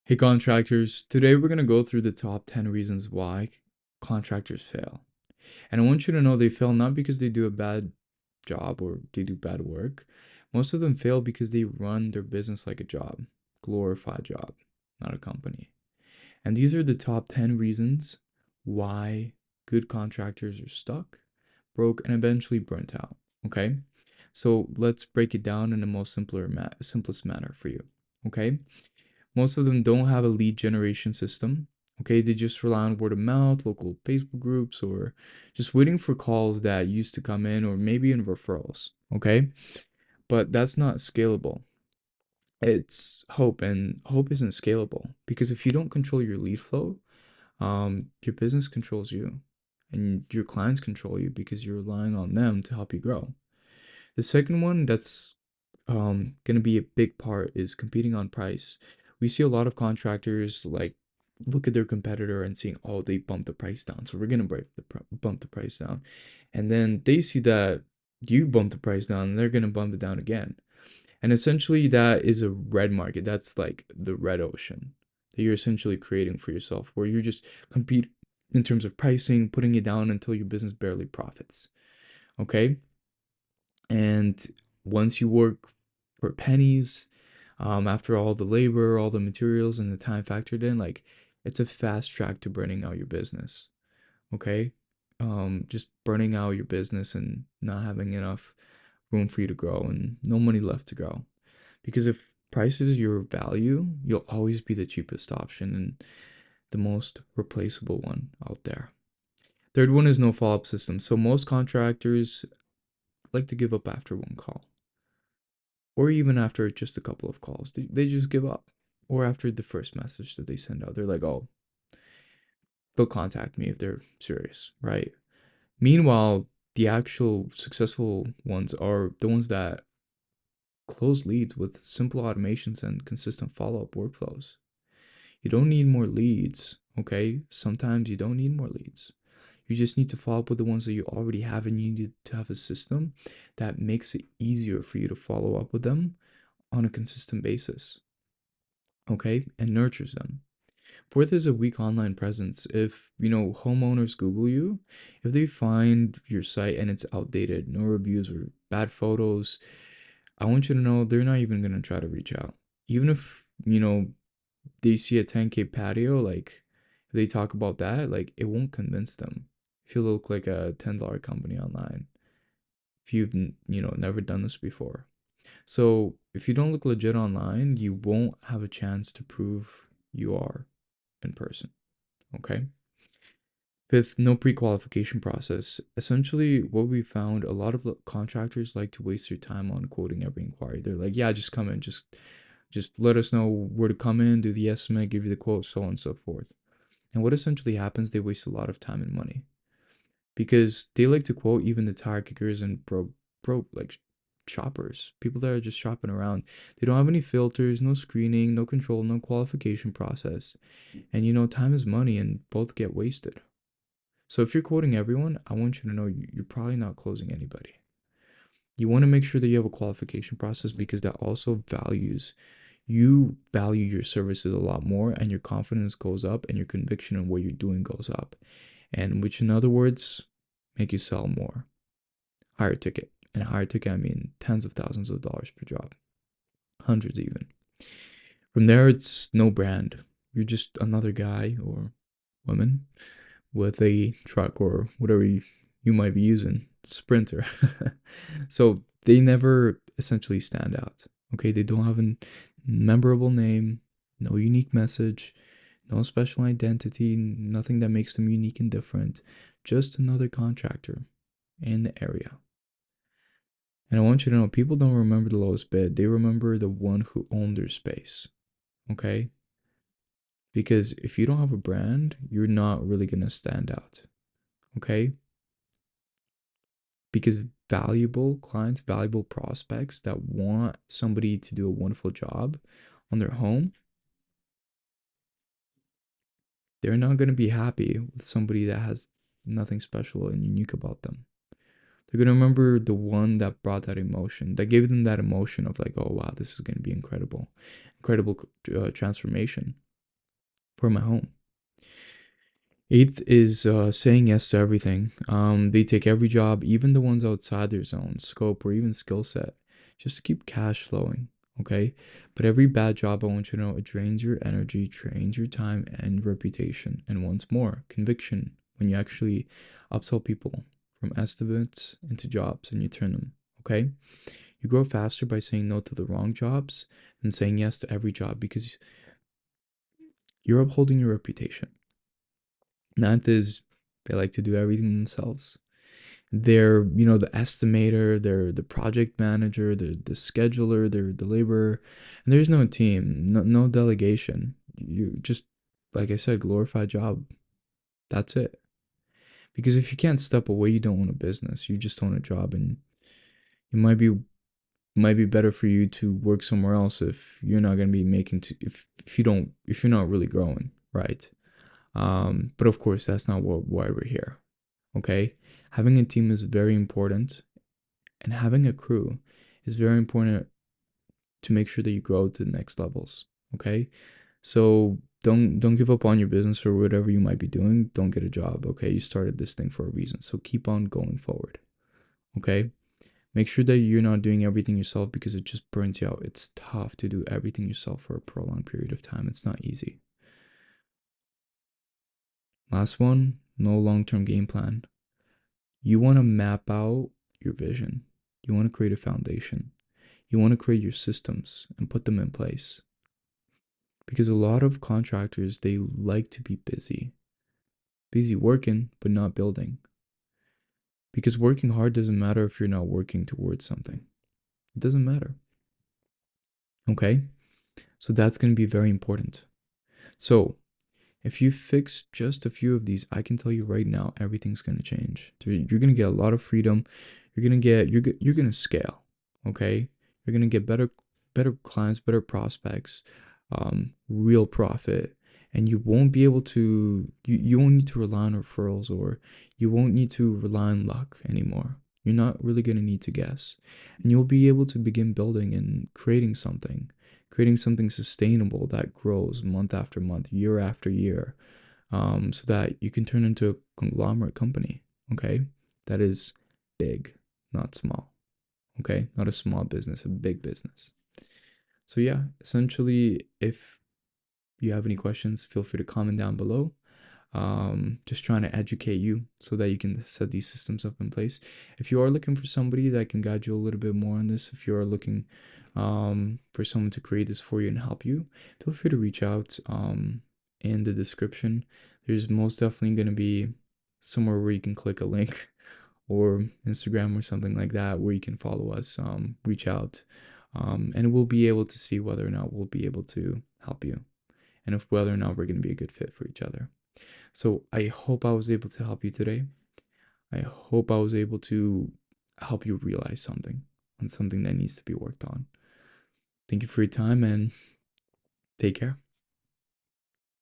Hey contractors, today we're going to go through the top 10 reasons why contractors fail. And I want you to know they fail not because they do a bad job or they do bad work. Most of them fail because they run their business like a job, glorified job, not a company. And these are the top 10 reasons why good contractors are stuck, broke, and eventually burnt out. Okay? So let's break it down in the most simplest manner for you. Okay? Most of them don't have a lead generation system. Okay, they just rely on word of mouth, local Facebook groups, or just waiting for calls that used to come in, or maybe in referrals. Okay, but that's not scalable. It's hope, and hope isn't scalable because if you don't control your lead flow, your business controls you, and your clients control you because you're relying on them to help you grow. The second one that's going to be a big part is competing on price. We see a lot of contractors like look at their competitor and saying, "Oh, they bumped the price down, so we're gonna bump the price down," and then they see that you bump the price down, and they're gonna bump it down again. And essentially, that is a red market. That's like the red ocean that you're essentially creating for yourself, where you just compete in terms of pricing, putting it down until your business barely profits. Okay, and once you work for pennies, after all the labor, all the materials, and the time factored in, like it's a fast track to burning out your business. Okay. Just burning out your business and not having enough room for you to grow and no money left to grow. Because if price is your value, you'll always be the cheapest option and the most replaceable one out there. Third one is no follow up system. So most contractors like to give up after one call, or even after just a couple of calls. They just give up. Or after the first message that they send out, they're like, oh, they'll contact me if they're serious, right? Meanwhile, the actual successful ones are the ones that close leads with simple automations and consistent follow up workflows. You don't need more leads, okay? Sometimes you don't need more leads. You just need to follow up with the ones that you already have, and you need to have a system that makes it easier for you to follow up with them on a consistent basis, okay? And nurtures them. Fourth is a weak online presence. If, homeowners Google you, if they find your site and it's outdated, no reviews or bad photos, I want you to know they're not even going to try to reach out. Even if, they see a 10K patio, like if they talk about that, like it won't convince them. If you look like a $10 company online, if you've, never done this before. So if you don't look legit online, you won't have a chance to prove you are in person. Okay. Fifth, no pre-qualification process. Essentially, what we found, a lot of contractors like to waste their time on quoting every inquiry. They're like, "Yeah, just come in, just let us know where to come in, do the estimate, give you the quote, so on and so forth." And what essentially happens, they waste a lot of time and money because they like to quote even the tire kickers and broke like shoppers, people that are just shopping around. They don't have any filters, no screening, no control, no qualification process, and time is money, and both get wasted. So if you're quoting everyone, I want you to know you're probably not closing anybody. You want to make sure that you have a qualification process because that also you value your services a lot more, and your confidence goes up and your conviction in what you're doing goes up. And which in other words, make you sell more. Higher ticket. And higher ticket, I mean tens of thousands of dollars per job. Hundreds even. From there, it's no brand. You're just another guy or woman with a truck or whatever you might be using, sprinter. So they never essentially stand out. Okay, they don't have a memorable name, no unique message, no special identity, nothing that makes them unique and different, just another contractor in the area. And I want you to know, people don't remember the lowest bid, they remember the one who owned their space. Okay, because if you don't have a brand, you're not really going to stand out. Okay, because valuable clients, valuable prospects that want somebody to do a wonderful job on their home, they're not going to be happy with somebody that has nothing special and unique about them. They're going to remember the one that brought that emotion, that gave them that emotion of like, oh, wow, this is going to be incredible, incredible transformation. for my home. Eighth is saying yes to everything. They take every job, even the ones outside their zone, scope, or even skill set, just to keep cash flowing. Okay. But every bad job, I want you to know, it drains your energy, drains your time and reputation. And once more, conviction when you actually upsell people from estimates into jobs and you turn them. Okay. You grow faster by saying no to the wrong jobs than saying yes to every job because you're upholding your reputation. Ninth is they like to do everything themselves. They're, the estimator, they're the project manager, they're the scheduler, they're the laborer, and there's no team, no delegation. You just, like I said, glorified job. That's it. Because if you can't step away, you don't own a business. You just own a job, and it might be better for you to work somewhere else if you're not gonna be making if you're not really growing, right? But of course, that's not why we're here. Okay, having a team is very important, and having a crew is very important to make sure that you grow to the next levels. Okay, so don't give up on your business or whatever you might be doing. Don't get a job. Okay, you started this thing for a reason, so keep on going forward. Okay, make sure that you're not doing everything yourself because it just burns you out. It's tough to do everything yourself for a prolonged period of time. It's not easy. Last one, no long-term game plan. You want to map out your vision. You want to create a foundation. You want to create your systems and put them in place. Because a lot of contractors, they like to be busy. Busy working, but not building. Because working hard doesn't matter if you're not working towards something. It doesn't matter. Okay? So that's going to be very important. So if you fix just a few of these, I can tell you right now, everything's going to change. You're going to get a lot of freedom. You're going to scale. Okay? You're going to get better clients, better prospects, real profit, and you won't be able to you won't need to rely on referrals, or you won't need to rely on luck anymore. You're not really going to need to guess, and you'll be able to begin building and creating something sustainable that grows month after month, year after year, so that you can turn into a conglomerate company. Okay, that is big, not small. Okay, not a small business, a big business. So yeah, essentially, if you have any questions, feel free to comment down below. Just trying to educate you so that you can set these systems up in place. If you are looking for somebody that can guide you a little bit more on this, if you are looking for someone to create this for you and help you, feel free to reach out in the description. There's most definitely going to be somewhere where you can click a link or Instagram or something like that where you can follow us, reach out, and we'll be able to see whether or not we'll be able to help you and if whether or not we're going to be a good fit for each other. So I hope I was able to help you today. I hope I was able to help you realize something on something that needs to be worked on. Thank you for your time and take care.